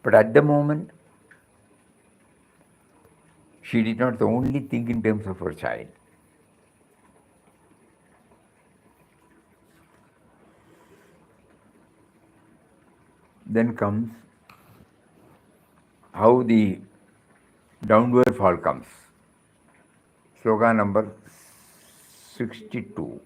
But at the moment, she did not only think in terms of her child. Then comes how the downward fall comes. Slogan number 62.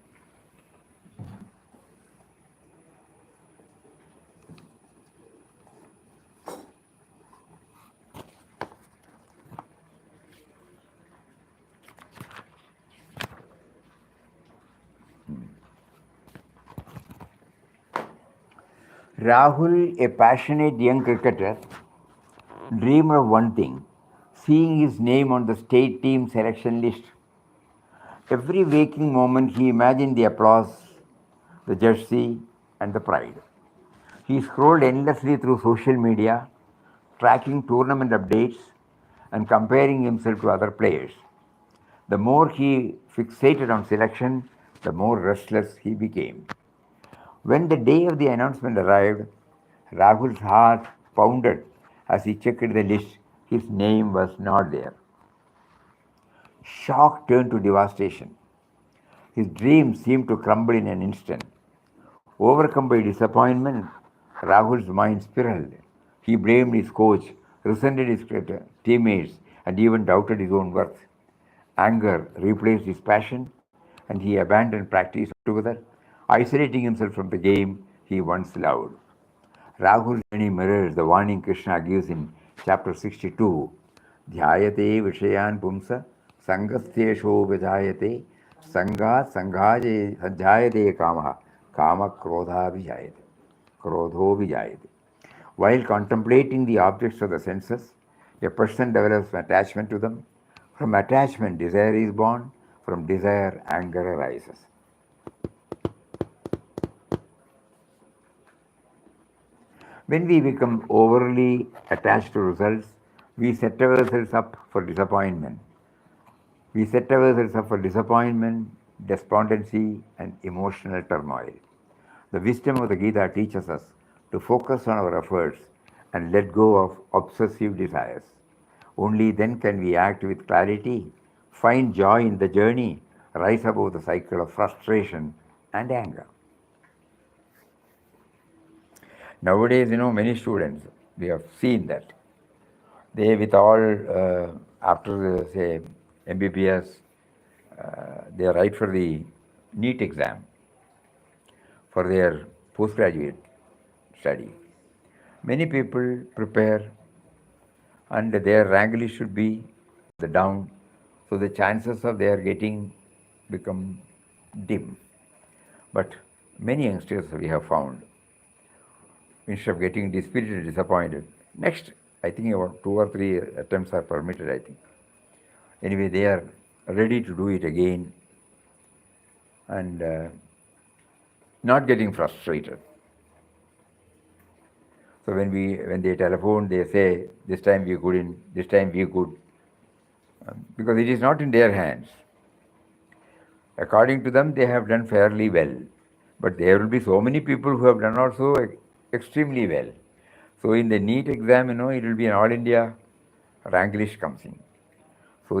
Rahul, a passionate young cricketer, dreamed of one thing, seeing his name on the state team selection list. Every waking moment he imagined the applause, the jersey, and the pride. He scrolled endlessly through social media, tracking tournament updates and comparing himself to other players. The more he fixated on selection, the more restless he became. When the day of the announcement arrived, Rahul's heart pounded as he checked the list. His name was not there. Shock turned to devastation. His dreams seemed to crumble in an instant. Overcome by disappointment, Rahul's mind spiraled. He blamed his coach, resented his teammates, and even doubted his own worth. Anger replaced his passion, and he abandoned practice altogether, isolating himself from the game he once loved. Rahul's journey mirrors the warning Krishna gives in chapter 62. Dhyayate Vishayan Pumsa Sangasthesho Vijayate Sangat Sanghajayate Kamaha Kama Krodha Vijayate Krodho Vijayate. While contemplating the objects of the senses, a person develops attachment to them. From attachment, desire is born. From desire, anger arises. When we become overly attached to results, we set ourselves up for disappointment. Despondency, and emotional turmoil. The wisdom of the Gita teaches us to focus on our efforts and let go of obsessive desires. Only then can we act with clarity, find joy in the journey, rise above the cycle of frustration and anger. Nowadays, many students, we have seen that they, with all, after say MBBS, they write for the NEET exam for their postgraduate study. Many people prepare, and their rank list should be the down, so the chances of their getting become dim. But many youngsters we have found, instead of getting dispirited, disappointed, next, I think about 2 or 3 attempts are permitted, I think. Anyway, they are ready to do it again and not getting frustrated. So when they telephone, they say, this time we couldn't, this time we could, because it is not in their hands. According to them, they have done fairly well, but there will be so many people who have done also extremely well. So in the NEET exam, it will be an all India rank list comes in. So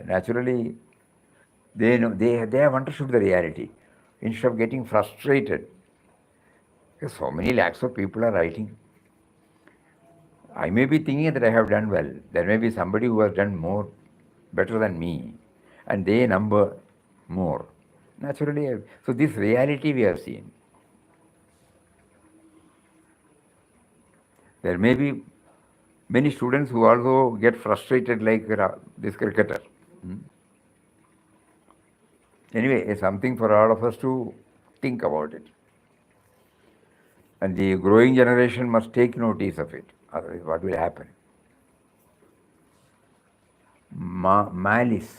naturally, they have understood the reality. Instead of getting frustrated, because so many lakhs of people are writing. I may be thinking that I have done well. There may be somebody who has done better than me, and they number more. Naturally, so this reality we have seen. There may be many students who also get frustrated like this cricketer. Anyway, it's something for all of us to think about it. And the growing generation must take notice of it. Otherwise, what will happen? Malice.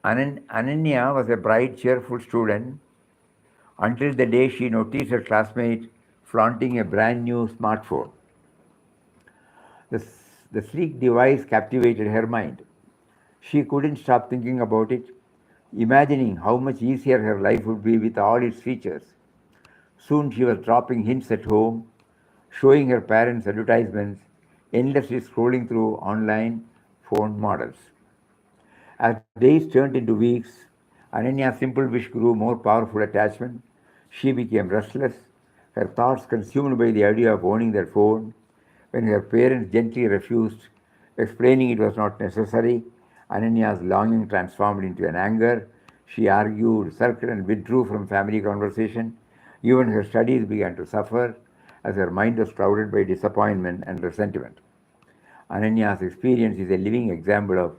Ananya was a bright, cheerful student until the day she noticed her classmate flaunting a brand new smartphone. The sleek device captivated her mind. She couldn't stop thinking about it, imagining how much easier her life would be with all its features. Soon she was dropping hints at home, showing her parents' advertisements, endlessly scrolling through online phone models. As days turned into weeks, Ananya's simple wish grew more powerful attachment. She became restless, her thoughts consumed by the idea of owning their phone. When her parents gently refused, explaining it was not necessary, Ananya's longing transformed into an anger. She argued, sulked, and withdrew from family conversation. Even her studies began to suffer as her mind was clouded by disappointment and resentment. Ananya's experience is a living example of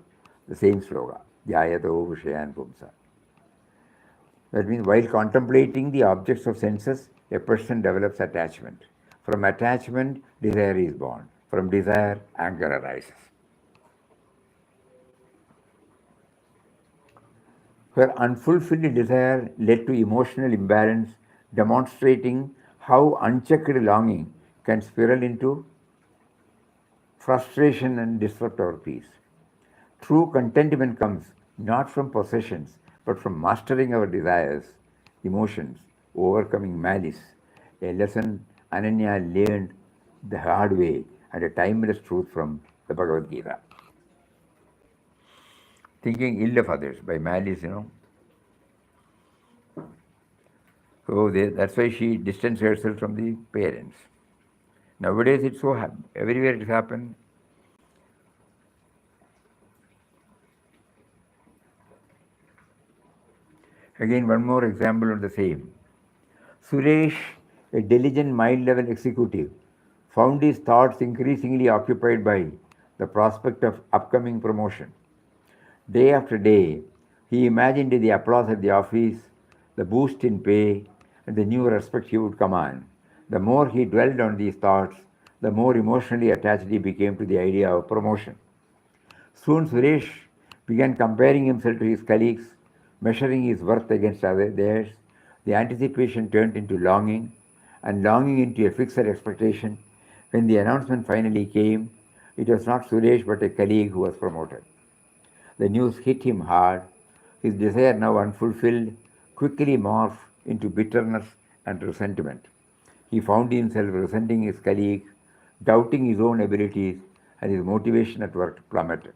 the same sloga, Dhyayato Vishayan Pumsa. That means while contemplating the objects of senses, a person develops attachment. From attachment, desire is born. From desire, anger arises. Her unfulfilled desire led to emotional imbalance, demonstrating how unchecked longing can spiral into frustration and disrupt our peace. True contentment comes not from possessions, but from mastering our desires, emotions, overcoming malice, a lesson Ananya learned the hard way and a timeless truth from the Bhagavad Gita. Thinking ill of others by malice, So that's why she distanced herself from the parents. Nowadays it's so everywhere it happens. Again, one more example of the same. Suresh, a diligent mind-level executive, found his thoughts increasingly occupied by the prospect of upcoming promotion. Day after day, he imagined the applause at the office, the boost in pay, and the new respect he would command. The more he dwelled on these thoughts, the more emotionally attached he became to the idea of promotion. Soon Suresh began comparing himself to his colleagues, measuring his worth against theirs. The anticipation turned into longing, and longing into a fixed expectation. When the announcement finally came, it was not Suresh but a colleague who was promoted. The news hit him hard. His desire, now unfulfilled, quickly morphed into bitterness and resentment. He found himself resenting his colleague, doubting his own abilities, and his motivation at work plummeted.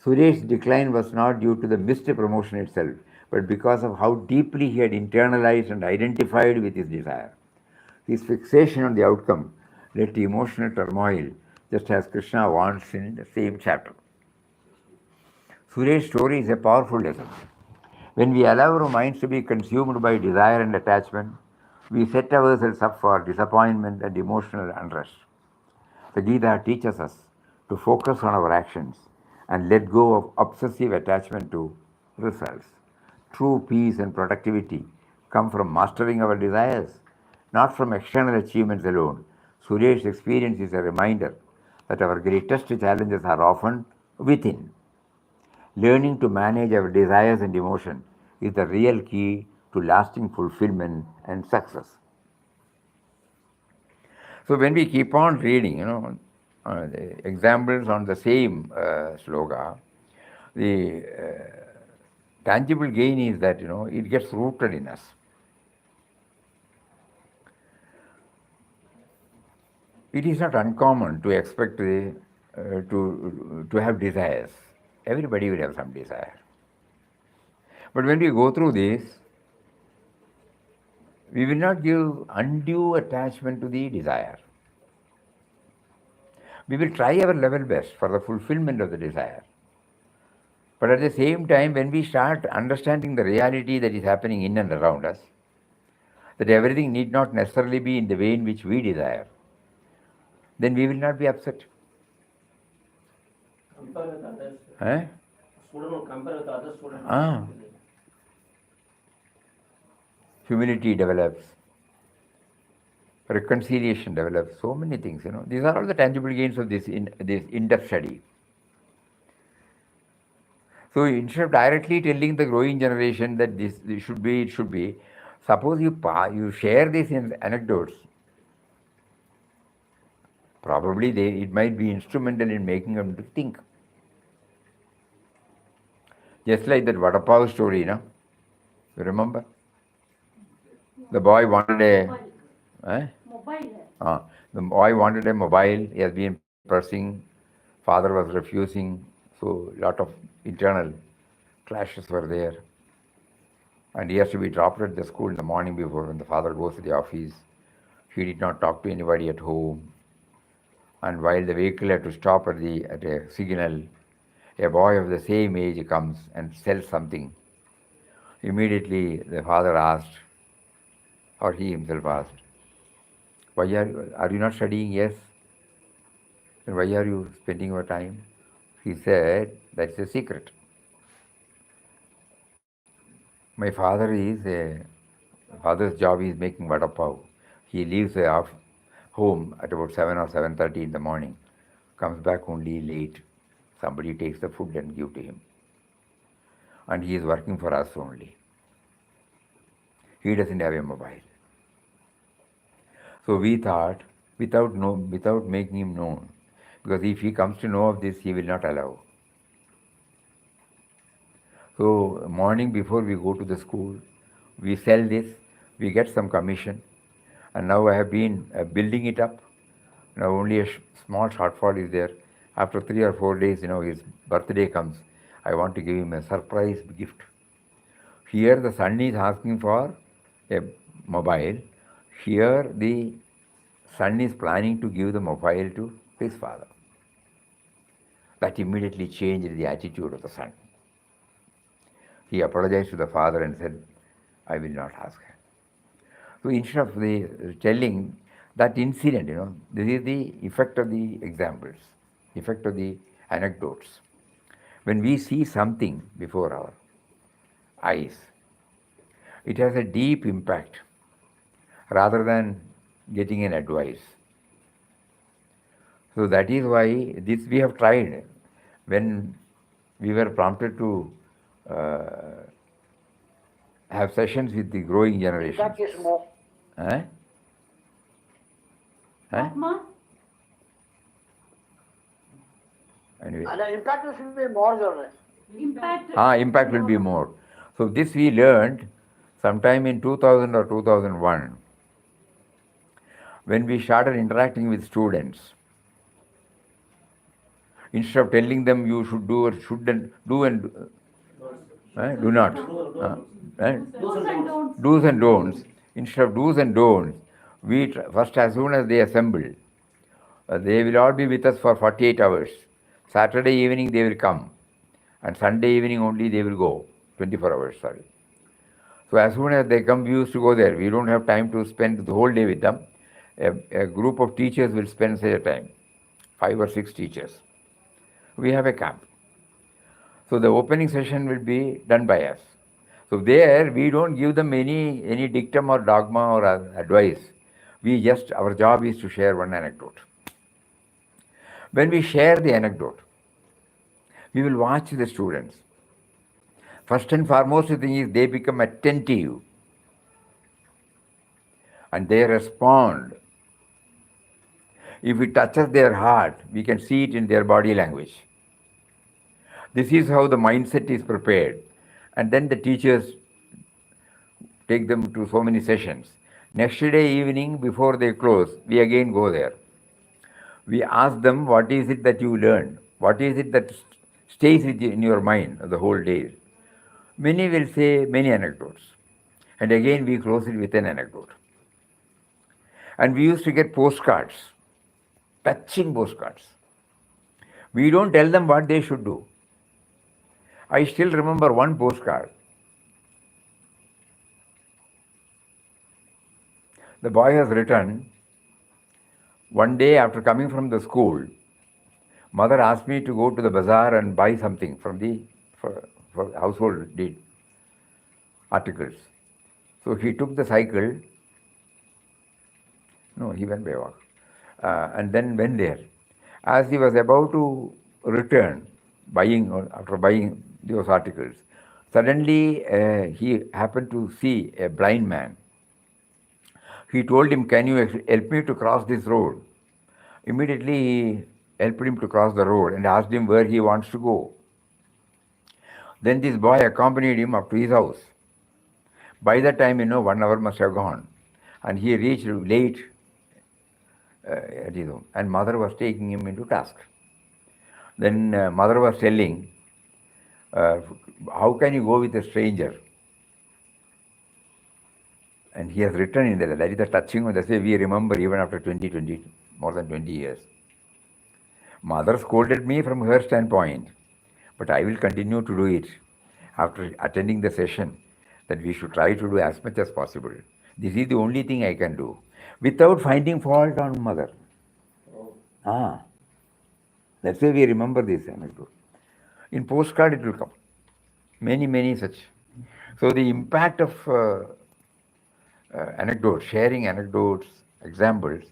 Suresh's decline was not due to the missed promotion itself, but because of how deeply he had internalized and identified with his desire. His fixation on the outcome led to emotional turmoil, just as Krishna warns in the same chapter. Suresh's story is a powerful lesson. When we allow our minds to be consumed by desire and attachment, we set ourselves up for disappointment and emotional unrest. The Gita teaches us to focus on our actions and let go of obsessive attachment to results. True peace and productivity come from mastering our desires, not from external achievements alone. Suresh's experience is a reminder that our greatest challenges are often within. Learning to manage our desires and emotions is the real key to lasting fulfillment and success. So when we keep on reading, the examples on the same sloga, the tangible gain is that, it gets rooted in us. It is not uncommon to expect to have desires. Everybody will have some desire. But when we go through this, we will not give undue attachment to the desire. We will try our level best for the fulfillment of the desire. But at the same time, when we start understanding the reality that is happening in and around us, that everything need not necessarily be in the way in which we desire, then we will not be upset. Compare with others. Eh? Student will compare with other students. Humility develops, reconciliation develops, so many things, These are all the tangible gains of this in-depth study. So instead of directly telling the growing generation that this should be, it should be, suppose you share these anecdotes, probably it might be instrumental in making them to think. Just like that Vadapav story, you remember? The boy wanted a... Mobile. The The boy wanted a mobile. He has been pressing. Father was refusing. So a lot of internal clashes were there. And he has to be dropped at the school in the morning before when the father goes to the office. He did not talk to anybody at home. And while the vehicle had to stop at a signal, a boy of the same age comes and sells something. Immediately the father asked, or he himself asked, "Why are you not studying?" "Yes." "Then why are you spending your time?" He said, "That's a secret. My father's job is making vada pav. He leaves home at about 7 or 7:30 in the morning, comes back only late. Somebody takes the food and give to him. And he is working for us only. He doesn't have a mobile." So we thought, without making him known, because if he comes to know of this, he will not allow. So morning before we go to the school, we sell this, we get some commission, and now I have been building it up. Now only a small shortfall is there. After 3 or 4 days, his birthday comes. I want to give him a surprise gift. Here the son is asking for a mobile. Here the son is planning to give the mobile to his father. That immediately changed the attitude of the son. He apologized to the father and said, "I will not ask her." So instead of telling that incident, this is the effect of the examples, effect of the anecdotes. When we see something before our eyes, it has a deep impact rather than getting an advice. So that is why this we have tried when we were prompted to have sessions with the growing generation. Impact is more. Huh? Huh? Anyway. And the impact will be more, Jordan. Impact will be more. So this we learned sometime in 2000 or 2001 when we started interacting with students. Instead of telling them you should do or shouldn't do and do not. Do's and don'ts. Instead of do's and don'ts, we first, as soon as they assemble, they will all be with us for 48 hours. Saturday evening they will come, and Sunday evening only they will go. 24 hours, sorry. So as soon as they come, we used to go there. We don't have time to spend the whole day with them. A group of teachers will spend such a time, 5 or 6 teachers. We have a camp. So the opening session will be done by us. So there we don't give them any dictum or dogma or advice. Our job is to share one anecdote. When we share the anecdote, we will watch the students. First and foremost thing is they become attentive and they respond. If it touches their heart, we can see it in their body language. This is how the mindset is prepared. And then the teachers take them to so many sessions. Next day evening, before they close, we again go there. We ask them, what is it that you learned? What is it that stays in your mind the whole day? Many will say many anecdotes. And again we close it with an anecdote. And we used to get postcards, touching postcards. We don't tell them what they should do. I still remember one postcard. The boy has written, one day after coming from the school, mother asked me to go to the bazaar and buy something for household articles. So he took the cycle. No, he went by walk. And then went there. As he was about to return, after buying those articles, suddenly he happened to see a blind man. He told him, "Can you help me to cross this road?" Immediately he helped him to cross the road and asked him where he wants to go. Then this boy accompanied him up to his house. By that time, 1 hour must have gone. And he reached late at his home, and mother was taking him into task. Then mother was telling, how can you go with a stranger? And he has written in there, that is the touching one, that's why we remember even after 20, more than 20 years. Mother scolded me from her standpoint, but I will continue to do it after attending the session, that we should try to do as much as possible. This is the only thing I can do, without finding fault on mother. That's why we remember this anecdote. In postcard it will come. Many such. So the impact of anecdotes, sharing anecdotes, examples,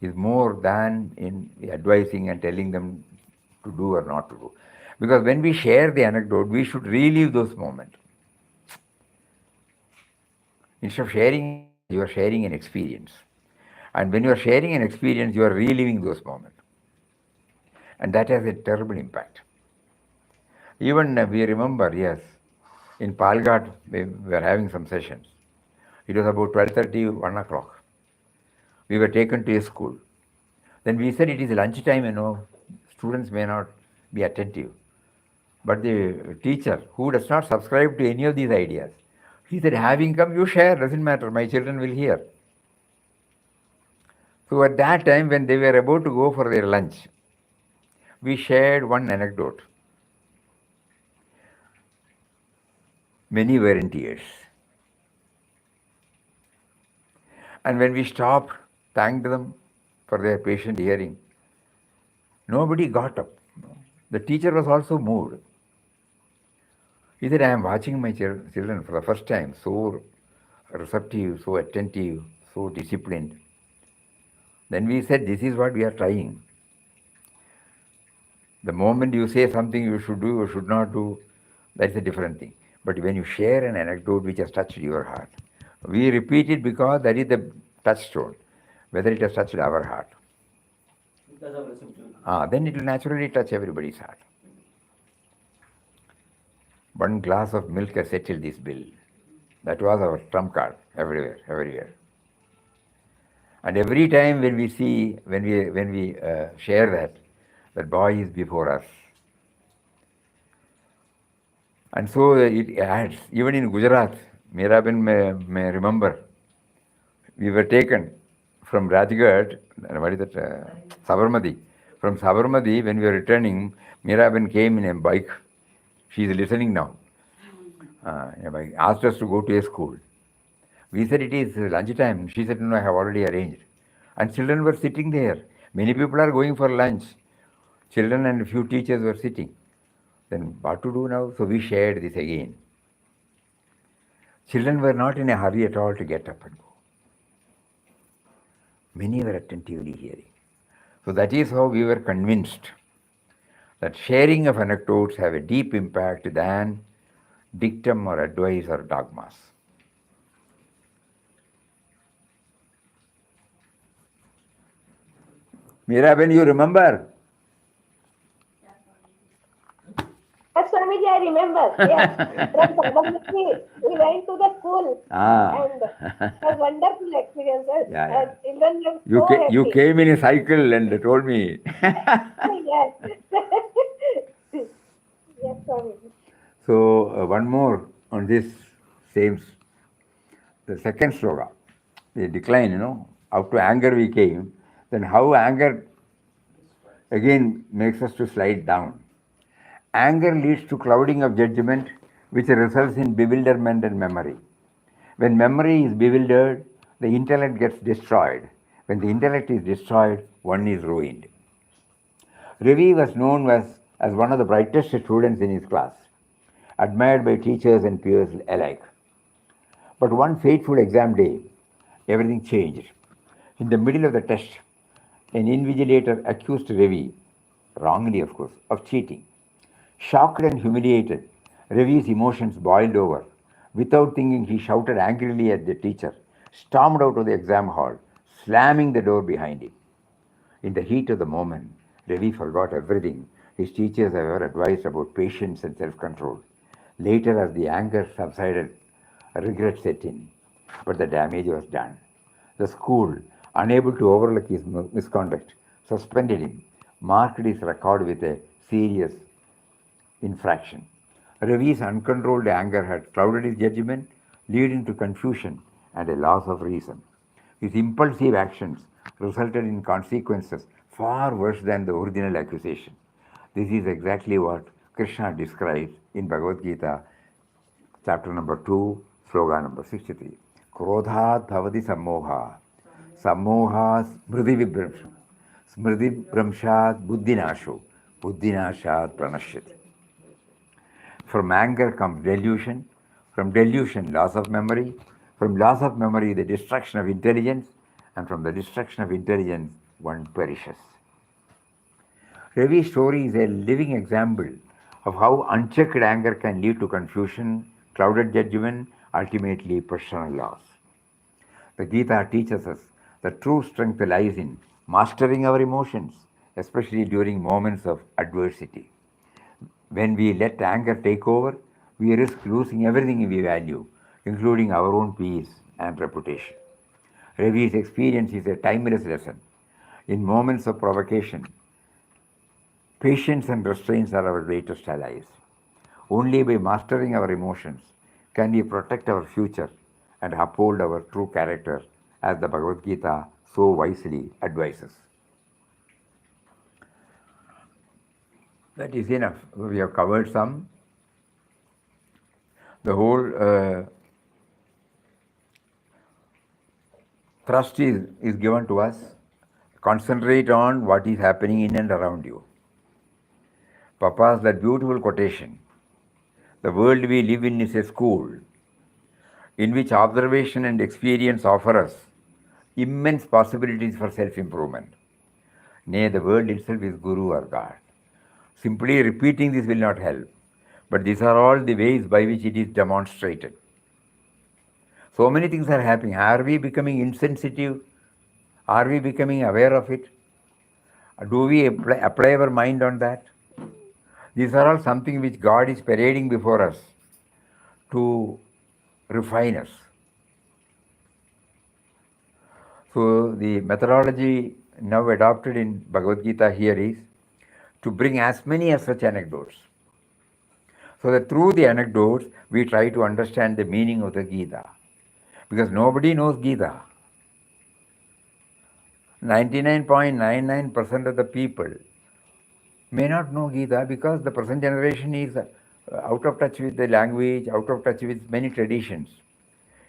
is more than in advising and telling them to do or not to do. Because when we share the anecdote, we should relive those moments. Instead of sharing, you are sharing an experience. And when you are sharing an experience, you are reliving those moments. And that has a terrible impact. Even we remember, yes, in Palghat, we were having some sessions. It was about 12:30, 1 o'clock. We were taken to a school. Then we said it is lunchtime, students may not be attentive. But the teacher, who does not subscribe to any of these ideas, he said, having come, you share, doesn't matter, my children will hear. So at that time, when they were about to go for their lunch, we shared one anecdote. Many were in tears. And when we stopped, thanked them for their patient hearing, nobody got up. The teacher was also moved. He said, I am watching my children for the first time, so receptive, so attentive, so disciplined. Then we said, this is what we are trying. The moment you say something you should do or should not do, that's a different thing. But when you share an anecdote which has touched your heart, we repeat it because that is the touchstone, whether it has touched our heart. Because of receptivity. Then it will naturally touch everybody's heart. One glass of milk has settled this bill. That was our trump card everywhere. And every time when we see, when we share that boy is before us. And so it adds, even in Gujarat, Miraben may remember, we were taken from Rajghat, what is that, Sabarmati. From Sabarmati, when we were returning, Miraben came in a bike. She is listening now. Asked us to go to a school. We said it is lunchtime. She said, no, I have already arranged. And children were sitting there. Many people are going for lunch. Children and a few teachers were sitting. Then what to do now? So we shared this again. Children were not in a hurry at all to get up and go. Many were attentively hearing. So that is how we were convinced that sharing of anecdotes have a deep impact than dictum or advice or dogmas. Miraben, you remember? Yes, Swamiji, I remember. Yes. From Sabarmati, we went to the school. And it was wonderful experiences. Yeah. Children were You, so happy. you came in a cycle and told me. Yes. Yes, Swamiji. So one more on this same, the second sloka, the decline, up to anger we came, then how anger again makes us to slide down. Anger leads to clouding of judgment, which results in bewilderment and memory. When memory is bewildered, the intellect gets destroyed. When the intellect is destroyed, one is ruined. Ravi was known as one of the brightest students in his class, admired by teachers and peers alike. But one fateful exam day, everything changed. In the middle of the test, an invigilator accused Ravi, wrongly of course, of cheating. Shocked and humiliated, Ravi's emotions boiled over. Without thinking, he shouted angrily at the teacher, stormed out of the exam hall, slamming the door behind him. In the heat of the moment, Ravi forgot everything his teachers had ever advised about patience and self-control. Later, as the anger subsided, regret set in, but the damage was done. The school, unable to overlook his misconduct, suspended him, marked his record with a serious infraction. Ravi's uncontrolled anger had clouded his judgment, leading to confusion and a loss of reason. His impulsive actions resulted in consequences far worse than the original accusation. This is exactly what Krishna describes in Bhagavad Gita, chapter number 2, sloka number 63. Krodhat bhavati sammoha, sammoha smriti vibramshat buddhinasho, buddhinashat pranashyati. From anger comes delusion, from delusion loss of memory, from loss of memory the destruction of intelligence, and from the destruction of intelligence one perishes. Ravi's story is a living example of how unchecked anger can lead to confusion, clouded judgment, ultimately personal loss. The Gita teaches us that true strength lies in mastering our emotions, especially during moments of adversity. When we let anger take over, we risk losing everything we value, including our own peace and reputation. Ravi's experience is a timeless lesson. In moments of provocation, patience and restraints are our greatest allies. Only by mastering our emotions can we protect our future and uphold our true character, as the Bhagavad Gita so wisely advises. That is enough. We have covered some. The whole thrust is given to us. Concentrate on what is happening in and around you. Papa's that beautiful quotation. The world we live in is a school in which observation and experience offer us immense possibilities for self-improvement. Nay, the world itself is Guru or God. Simply repeating this will not help, but these are all the ways by which it is demonstrated. So many things are happening. Are we becoming insensitive? Are we becoming aware of it? Do we apply our mind on that? These are all something which God is parading before us to refine us. So the methodology now adopted in Bhagavad Gita here is to bring as many as such anecdotes, so that through the anecdotes we try to understand the meaning of the Gita. Because nobody knows Gita. 99.99% of the people may not know Gita because the present generation is out of touch with the language, out of touch with many traditions.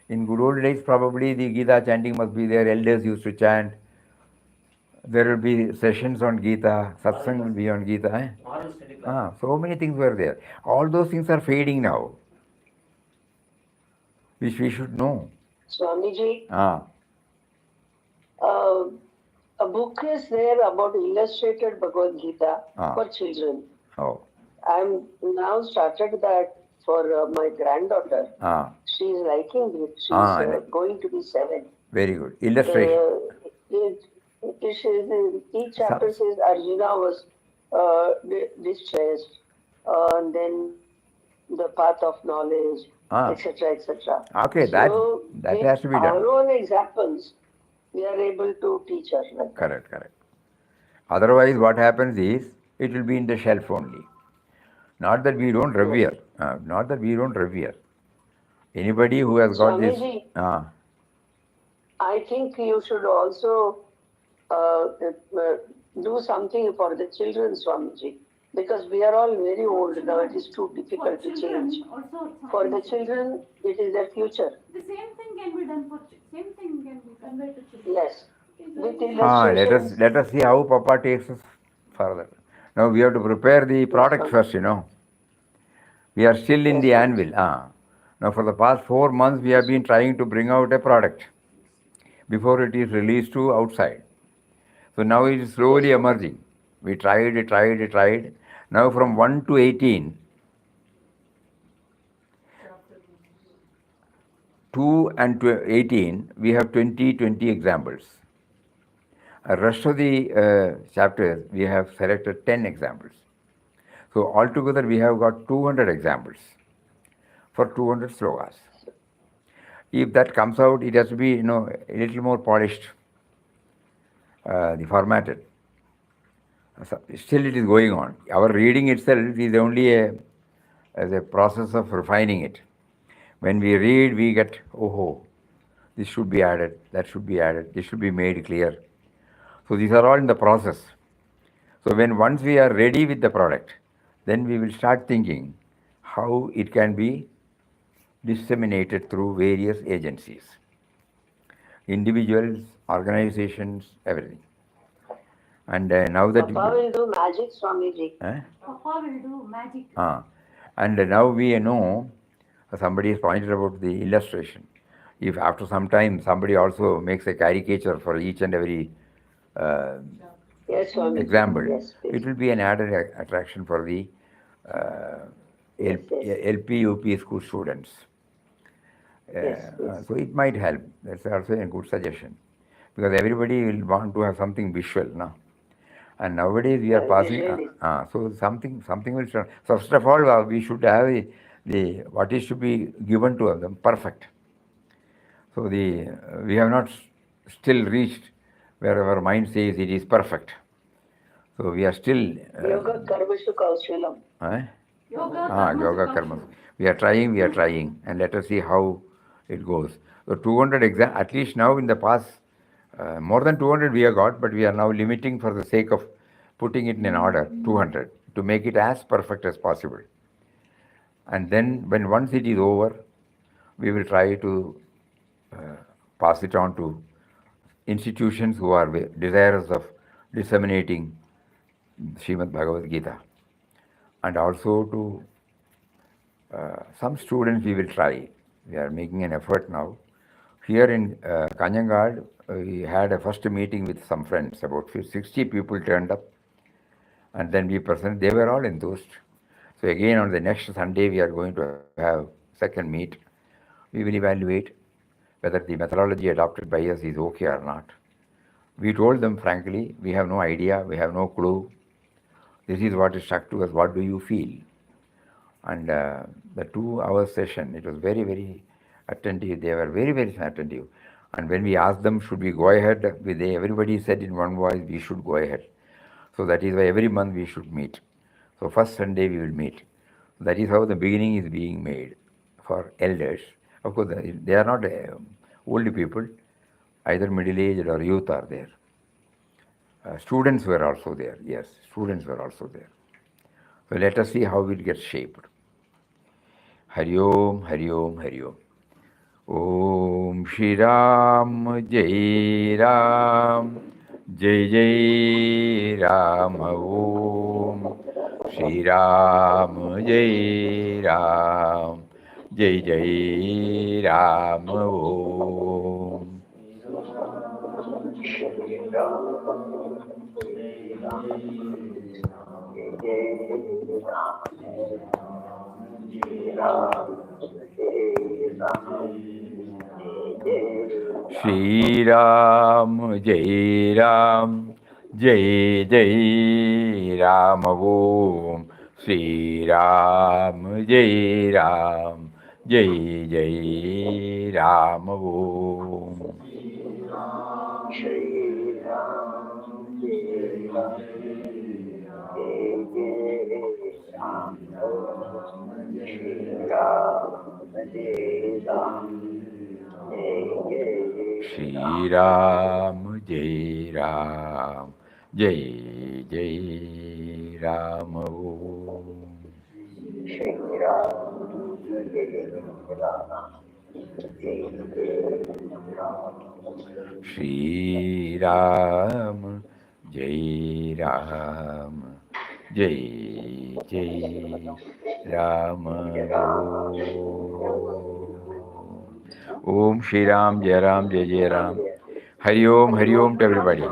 In good old days, probably the Gita chanting must be there, elders used to chant. There will be sessions on Gita, Satsang will be on Gita. Moral study class. So many things were there. All those things are fading now, which we should know. Swamiji, Ah, a book is there about illustrated Bhagavad Gita for children. oh, I'm now started that for my granddaughter. ah, She is liking it. She's going to be 7. very good. Illustration. Each chapter says Arjuna was distressed, and then the path of knowledge, etc., etc. Okay, so that has to be done. Our own examples, we are able to teach her. Like Correct. Otherwise, what happens is, it will be in the shelf only. Not that we don't revere. Not that we don't revere. Anybody who has got Swamiji, this... I think you should also do something for the children, Swamiji. Because we are all very old now, it is too difficult to change. For the children, it is their future. The same thing can be done for same thing can be conveyed to children. Yes. With illustrations. let us see how Papa takes us further. Now we have to prepare the product first, We are still in the anvil. Now for the past 4 months we have been trying to bring out a product before it is released to outside. So now it is slowly emerging. We tried. Now from 1 to 18, 2 and 18, we have 20 examples. The rest of the chapters, we have selected 10 examples. So altogether, we have got 200 examples for 200 slokas. If that comes out, it has to be, a little more polished. the formatted. So still it is going on. Our reading itself is only as a process of refining it. When we read, we get, oh, this should be added, that should be added, this should be made clear. So these are all in the process. So when once we are ready with the product, then we will start thinking how it can be disseminated through various agencies, individuals, organizations, everything. And now that Papa will do magic, Swamiji. Papa will do magic. And now we know, somebody has pointed about the illustration. If after some time somebody also makes a caricature for each and every Yes, Swamiji. example, Yes, please. it will be an added attraction for the Yes, yes. LP, UP school students. Yes, yes. So it might help. That's also a good suggestion. Because everybody will want to have something visual now. And nowadays we are passing, so something will start. So first of all, we should have the what is to be given to them perfect. So we have not still reached where our mind says it is perfect. So we are still. Yoga Karmashu Kaushalam. Yoga Karma. We are trying, and let us see how it goes. So 200 exam, at least now in the past, more than 200 we have got, but we are now limiting for the sake of putting it in an order, 200, to make it as perfect as possible. And then when once it is over, we will try to pass it on to institutions who are desirous of disseminating Srimad Bhagavad Gita. And also to some students we will try. We are making an effort now. Here in Kanjangad, we had a first meeting with some friends. About 60 people turned up, and then we presented. They were all enthused. So again, on the next Sunday, we are going to have second meet. We will evaluate whether the methodology adopted by us is okay or not. We told them frankly, we have no idea, we have no clue. This is what is stuck to us. What do you feel? And the 2-hour session, it was very, very attentive. They were very, very attentive. And when we asked them, should we go ahead, everybody said in one voice, we should go ahead. So that is why every month we should meet. So first Sunday we will meet. That is how the beginning is being made for elders. Of course, they are not old people, either middle-aged or youth are there. Students were also there, yes, students were also there. So let us see how it gets shaped. Hari Om, Hari Om, Hari Om. Om Shri Ram, Jai Ram, Jai Jai Ram. Om Shri Ram, Jai Ram, Jai Jai Ram. Om Shri Ram, Jai Ram, Jai Jai Ram. Om Shri Ram, Jai Ram, Jai Jai Ram. Om Shri Ram, Jai Ram, Jai Jai Ram. Shri Ram, Jai Ram, Jai Jai Ram. Om Shri Ram, Jai Ram, Shri Ram, Jai Ram, Jai Jai Ram. Om Shri Ram, Jai Ram, Jai Jai Ram. Hari Om to everybody.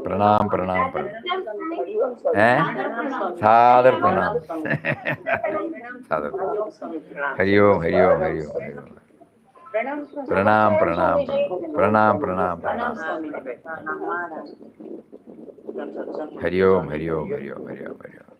Pranam, pranam, pranam. Sadhar pranam. Sadhar pranam. Hari Om, Hari Om, Hari Om, Hari Om. Pranam, pranam, pranam, pranam, pranam. Hari Om, Hari Om, Hari Om, Hari Om, Hari Om.